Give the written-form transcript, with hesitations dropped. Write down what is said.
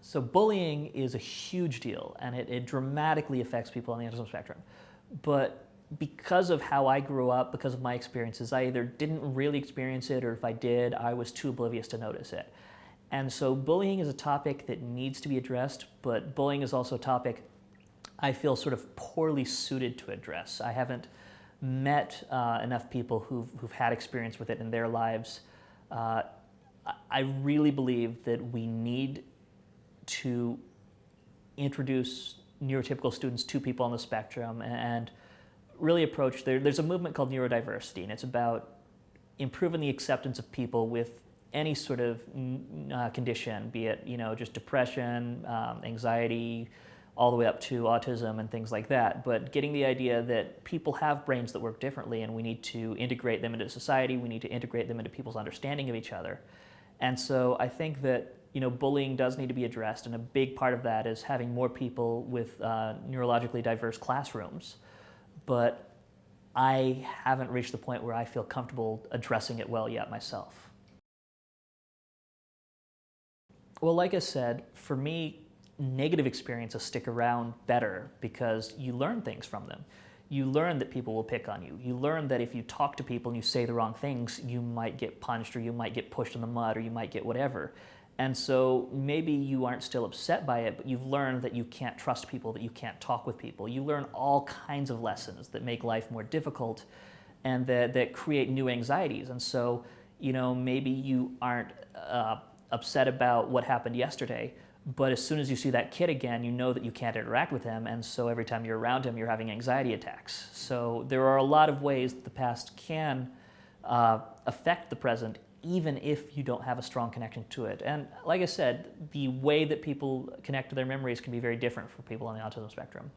So bullying is a huge deal, and it dramatically affects people on the autism spectrum. But because of how I grew up, because of my experiences, I either didn't really experience it, or if I did, I was too oblivious to notice it. And so bullying is a topic that needs to be addressed, but bullying is also a topic I feel sort of poorly suited to address. I haven't met enough people who've had experience with it in their lives. I really believe that we need to introduce neurotypical students to people on the spectrum and really approach, there's a movement called neurodiversity, and it's about improving the acceptance of people with any sort of condition, be it just depression, anxiety, all the way up to autism and things like that, but getting the idea that people have brains that work differently, and we need to integrate them into society, we need to integrate them into people's understanding of each other. And so I think that bullying does need to be addressed, and a big part of that is having more people with neurologically diverse classrooms. But I haven't reached the point where I feel comfortable addressing it well yet myself. Well, like I said, for me, negative experiences stick around better because you learn things from them. You learn that people will pick on you. You learn that if you talk to people and you say the wrong things, you might get punched, or you might get pushed in the mud, or you might get whatever. And so maybe you aren't still upset by it, but you've learned that you can't trust people, that you can't talk with people. You learn all kinds of lessons that make life more difficult and that create new anxieties. And so, maybe you aren't upset about what happened yesterday, but as soon as you see that kid again, you know that you can't interact with him, and so every time you're around him, you're having anxiety attacks. So there are a lot of ways that the past can affect the present, even if you don't have a strong connection to it. And like I said, the way that people connect to their memories can be very different for people on the autism spectrum.